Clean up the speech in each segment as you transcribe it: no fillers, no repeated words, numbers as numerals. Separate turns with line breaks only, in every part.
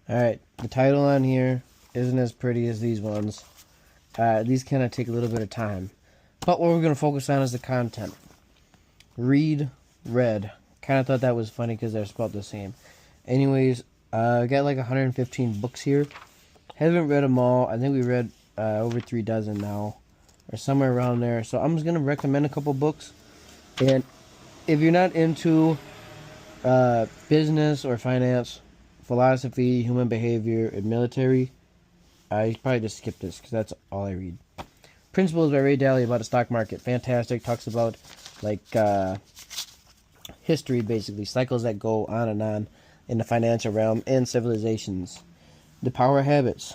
Alright, the title on here isn't as pretty as these ones. These kind of take a little bit of time. But what we're going to focus on is the content. Read, read. Kind of thought that was funny because they're spelled the same. Anyways, I got like 115 books here. Haven't read them all. I think we read over 3 dozen now. Or somewhere around there. So I'm just going to recommend a couple books. And if you're not into business or finance, philosophy, human behavior, and military, you probably just skip this because that's all I read. Principles by Ray Dalio about the stock market. Fantastic. Talks about like history, basically. Cycles that go on and on in the financial realm and civilizations. The Power of Habits.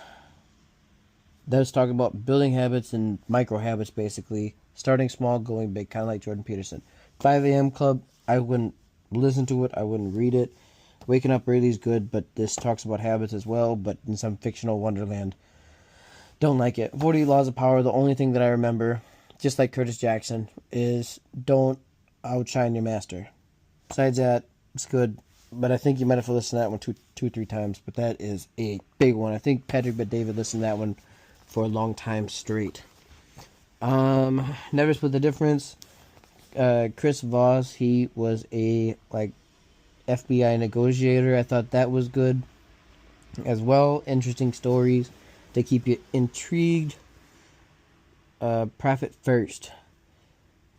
That's talking about building habits and micro habits, basically. Starting small, going big, kind of like Jordan Peterson. 5 a.m. Club. I wouldn't listen to it. I wouldn't read it. Waking Up Early is good, but this talks about habits as well, but in some fictional wonderland. Don't like it. 40 Laws of Power. The only thing that I remember, just like Curtis Jackson, is don't outshine your master. Besides that, it's good, but I think you might have to listen to that one two, 3 times, but that is a big one. I think Patrick Bet-David listened to that one for a long time straight. Never Split the Difference. Chris Voss, he was a FBI negotiator. I thought that was good as well. Interesting stories to keep you intrigued. Profit First.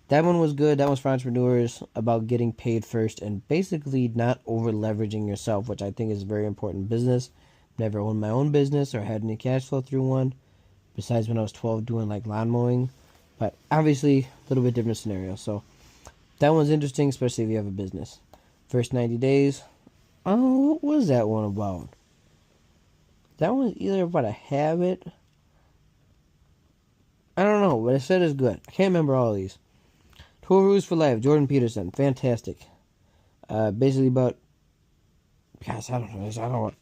That one was good. That was for entrepreneurs, about getting paid first and basically not over leveraging yourself, which I think is very important in business. Never owned my own business or had any cash flow through one, besides when I was 12 doing like lawn mowing. But obviously, a little bit different scenario. So that one's interesting, especially if you have a business. First 90 Days. Oh, what was that one about? That one's either about a habit. I don't know, but it said it's good. I can't remember all of these. 12 Rules for Life, Jordan Peterson. Fantastic. Basically about... Gosh, I don't know.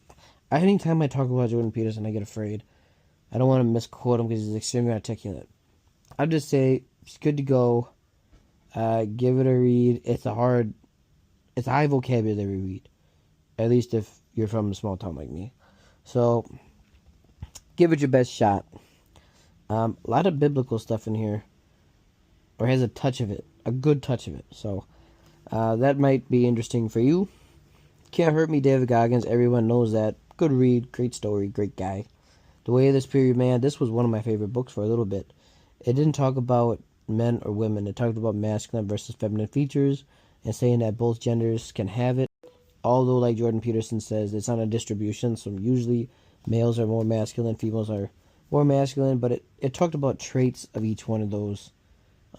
Anytime I talk about Jordan Peterson, I get afraid. I don't want to misquote him because he's extremely articulate. I'd just say it's good to go. Give it a read. It's a high vocabulary read. At least if you're from a small town like me. So, give it your best shot. A lot of biblical stuff in here. Or has a touch of it. A good touch of it. So, that might be interesting for you. Can't Hurt Me, David Goggins. Everyone knows that. Good read. Great story. Great guy. The Way of the Superior Man. This was one of my favorite books for a little bit. It didn't talk about men or women. It talked about masculine versus feminine features and saying that both genders can have it. Although, like Jordan Peterson says, it's on a distribution. So usually males are more masculine, females are more masculine. But it talked about traits of each one of those.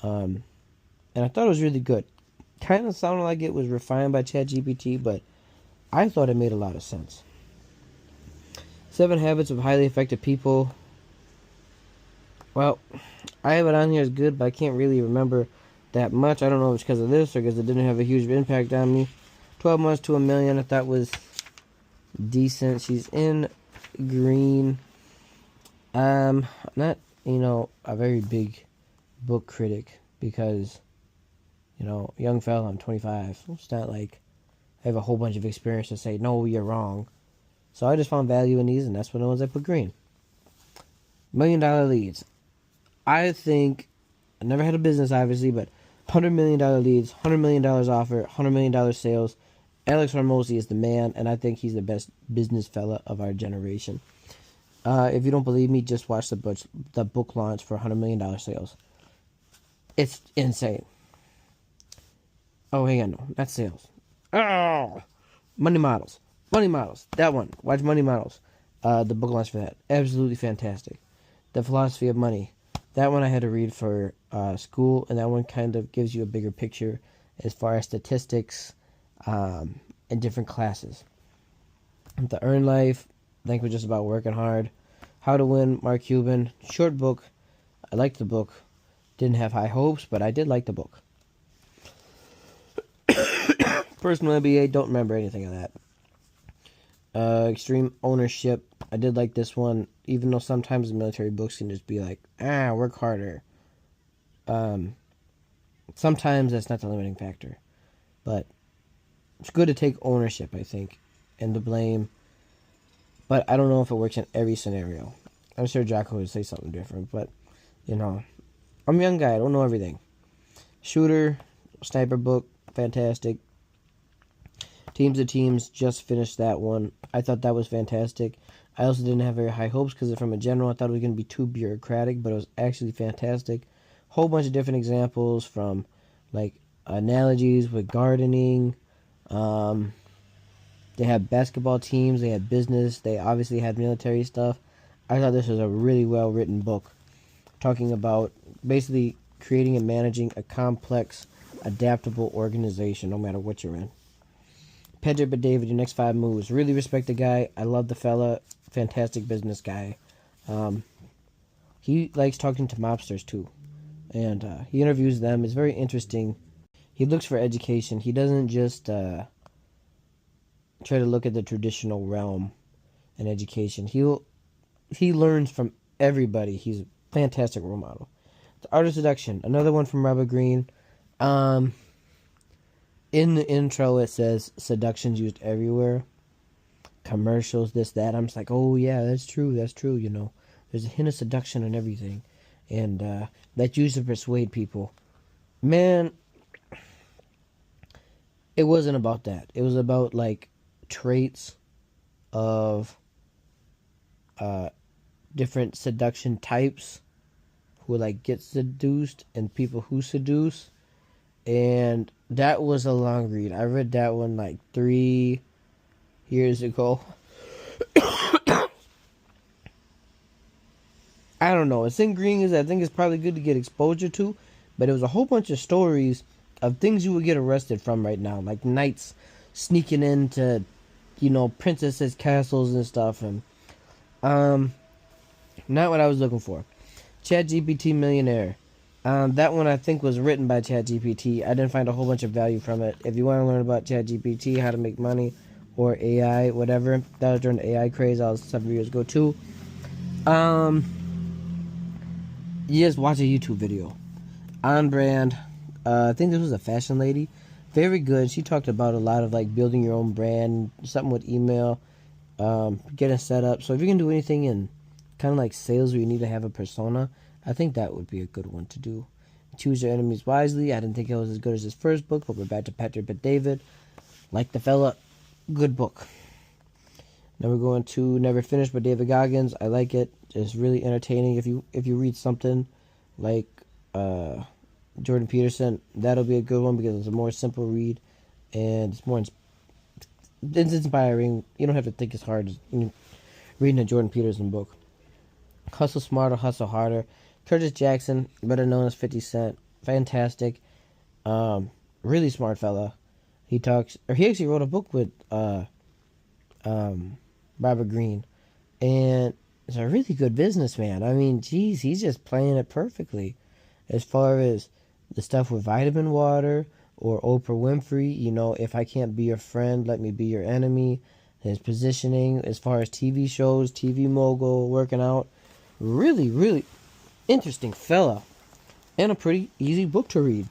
And I thought it was really good. Kind of sounded like it was refined by ChatGPT, but I thought it made a lot of sense. 7 Habits of Highly Effective People. Well, I have it on here as good, but I can't really remember that much. I don't know if it's because of this or because it didn't have a huge impact on me. 12 Months to $1 Million, I thought was decent. She's in green. Not, a very big book critic because, young fella, I'm 25. It's not like I have a whole bunch of experience to say, no, you're wrong. So I just found value in these, and that's one of the ones I put green. $1 Million Leads. I think, I never had a business, obviously, but $100 million leads, $100 million offer, $100 million sales. Alex Hormozi is the man, and I think he's the best business fella of our generation. If you don't believe me, just watch the book launch for $100 million sales. It's insane. Oh, hang on, no, not sales. Oh, Money Models. That one. Watch Money Models. The book launch for that. Absolutely fantastic. The Philosophy of Money. That one I had to read for school, and that one kind of gives you a bigger picture as far as statistics in different classes. The Earn Life, I think was just about working hard. How to Win, Mark Cuban. Short book. I liked the book. Didn't have high hopes, but I did like the book. Personal MBA, don't remember anything of that. Extreme Ownership. I did like this one, even though sometimes the military books can just be like, work harder. Sometimes that's not the limiting factor. But it's good to take ownership, I think, and to blame. but I don't know if it works in every scenario. I'm sure Jocko would say something different, but, you know, I'm a young guy. I don't know everything. Shooter, sniper book, fantastic. Teams of Teams, just finished that one. I thought that was fantastic. I also didn't have very high hopes because from a general, I thought it was going to be too bureaucratic, but it was actually fantastic. Whole bunch of different examples from, like, analogies with gardening. They had basketball teams. They had business. They obviously had military stuff. I thought this was a really well-written book talking about basically creating and managing a complex, adaptable organization no matter what you're in. Pedro but David, your next 5 moves. Really respect the guy. I love the fella. Fantastic business guy. He likes talking to mobsters too. And he interviews them. It's very interesting. He looks for education. He doesn't just try to look at the traditional realm and education. He learns from everybody. He's a fantastic role model. The Art of Seduction. Another one from Robert Greene. In the intro, it says seduction's used everywhere. Commercials, this, that. I'm just like, oh, yeah, that's true, you know. There's a hint of seduction in everything. And that's used to persuade people. Man, it wasn't about that. It was about, like, traits of different seduction types who, like, get seduced and people who seduce. And that was a long read. I read that one like 3 years ago. I don't know. It's in green is I think it's probably good to get exposure to, but it was a whole bunch of stories of things you would get arrested from right now, like knights sneaking into, you know, princesses' castles and stuff, and not what I was looking for. ChatGPT Millionaire. That one I think was written by ChatGPT. I didn't find a whole bunch of value from it. If you want to learn about ChatGPT, how to make money, or AI, whatever, that was during the AI craze. I was 7 years ago too. You just watch a YouTube video. On brand. I think this was a fashion lady. Very good. She talked about a lot of like building your own brand, something with email, getting set up. So if you can do anything in kind of like sales where you need to have a persona, I think that would be a good one to do. Choose your enemies wisely. I didn't think it was as good as his first book, but we're back to Patrick but David. Like the fella, good book. Now we're going to Never Finished by David Goggins. I like it. It's really entertaining. If you read something like Jordan Peterson, that'll be a good one because it's a more simple read and it's inspiring. You don't have to think as hard as reading a Jordan Peterson book. Hustle Smarter, Hustle Harder. Curtis Jackson, better known as 50 Cent. Fantastic. Really smart fella. He actually wrote a book with Robert Greene. And it's a really good businessman. I mean, geez, he's just playing it perfectly. As far as the stuff with vitamin water or Oprah Winfrey, you know, if I can't be your friend, let me be your enemy. His positioning as far as TV shows, TV mogul, working out. Really, really interesting fella. And a pretty easy book to read.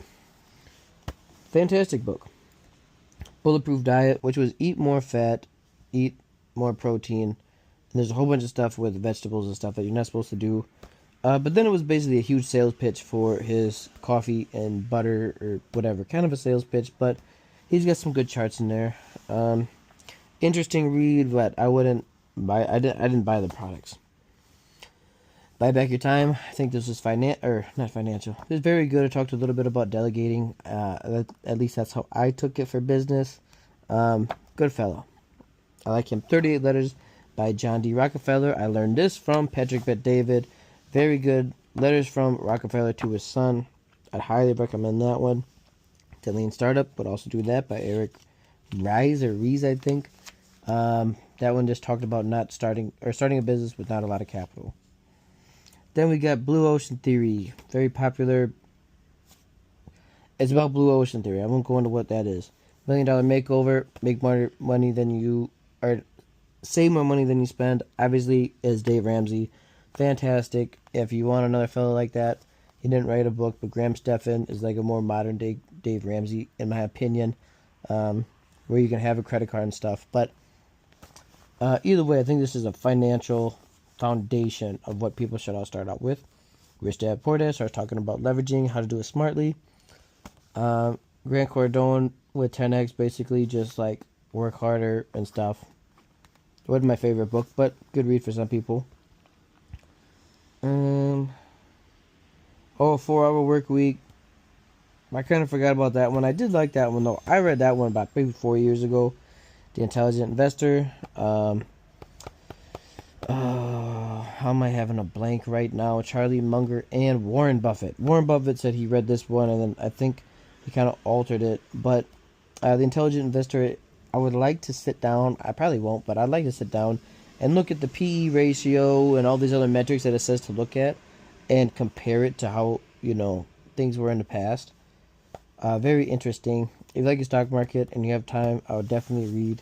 Fantastic book. Bulletproof Diet, which was eat more fat, eat more protein. And there's a whole bunch of stuff with vegetables and stuff that you're not supposed to do. But then it was basically a huge sales pitch for his coffee and butter or whatever. Kind of a sales pitch, but he's got some good charts in there. Interesting read, but I wouldn't buy. I didn't buy the products. Buy Back Your Time. I think this was not financial. It was very good. I talked a little bit about delegating. At least that's how I took it for business. Good fellow. I like him. 38 Letters by John D. Rockefeller. I learned this from Patrick Bet David. Very good. Letters from Rockefeller to his son. I'd highly recommend that one. The Lean Startup would also do that by Eric Ries, I think. That one just talked about starting a business with not a lot of capital. Then we got Blue Ocean Theory. Very popular. It's about Blue Ocean Theory. I won't go into what that is. $1 Million Makeover. Make more money than you... or save more money than you spend. Obviously, is Dave Ramsey. Fantastic. If you want another fellow like that, he didn't write a book, but Graham Stephan is like a more modern day Dave Ramsey, in my opinion, where you can have a credit card and stuff. But Either way, I think this is a financial foundation of what people should all start out with. Rich Dad Poor Dad starts talking about leveraging, how to do it smartly. Grant Cardone with 10X, basically just like work harder and stuff. It wasn't my favorite book, but good read for some people. 4-Hour Work Week. I kind of forgot about that one. I did like that one though. I read that one about maybe 4 years ago. The Intelligent Investor. How am I having a blank right now? Charlie Munger and Warren Buffett. Warren Buffett said he read this one, and then I think he kind of altered it. But The Intelligent Investor, I would like to sit down. I probably won't, but I'd like to sit down and look at the PE ratio and all these other metrics that it says to look at and compare it to how, things were in the past. Very interesting. If you like the stock market and you have time, I would definitely read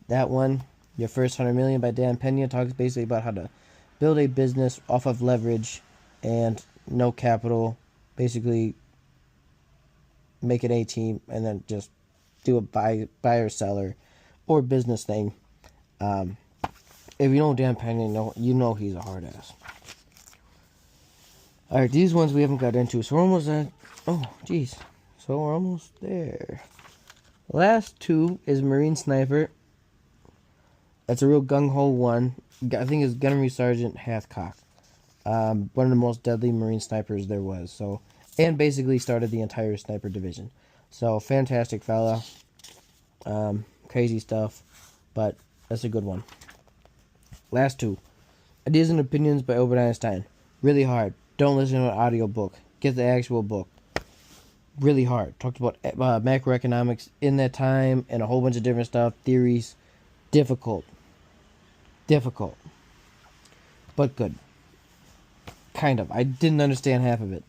that one. Your First 100 Million by Dan Pena talks basically about how to build a business off of leverage and no capital. Basically, make an A team and then just do a buyer seller or business thing. If you know Dan Pena, you know he's a hard ass. All right, these ones we haven't got into, so we're almost at. Oh, geez, so we're almost there. Last two is Marine Sniper. That's a real gung-ho one. I think it's Gunnery Sergeant Hathcock. One of the most deadly Marine snipers there was. So, and basically started the entire sniper division. So, fantastic fella. Crazy stuff. But that's a good one. Last two. Ideas and Opinions by Albert Einstein. Really hard. Don't listen to an audiobook. Get the actual book. Really hard. Talked about macroeconomics in that time and a whole bunch of different stuff. Theories. Difficult. But good. Kind of. I didn't understand half of it.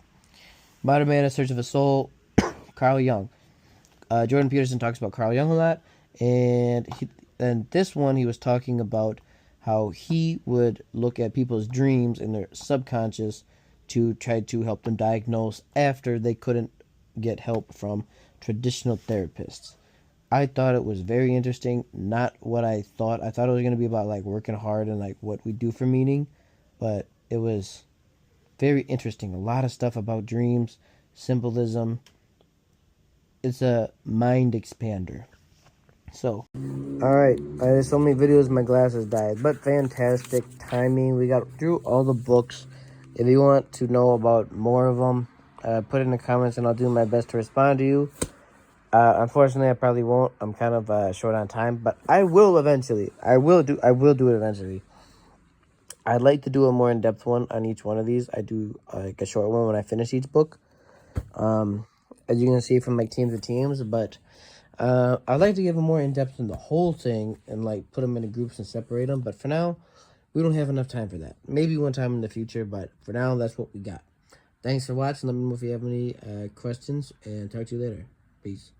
Modern Man in Search of a Soul. Carl Jung. Jordan Peterson talks about Carl Jung a lot. And this one he was talking about how he would look at people's dreams and their subconscious to try to help them diagnose after they couldn't get help from traditional therapists. I thought it was very interesting. Not what I thought. I thought it was going to be about like working hard and like what we do for meaning. But it was very interesting. A lot of stuff about dreams, symbolism. It's a mind expander. So, alright. There's so many videos my glasses died. But fantastic timing. We got through all the books. If you want to know about more of them, put it in the comments and I'll do my best to respond to you. Unfortunately, I probably won't. I'm kind of short on time, but I will eventually. I will do it eventually. I'd like to do a more in-depth one on each one of these. I do like a short one when I finish each book. As you can see from my teams of teams, but I'd like to give a more in-depth in the whole thing and like put them into groups and separate them. But for now, we don't have enough time for that. Maybe one time in the future, but for now, that's what we got. Thanks for watching. Let me know if you have any questions, and talk to you later. Peace.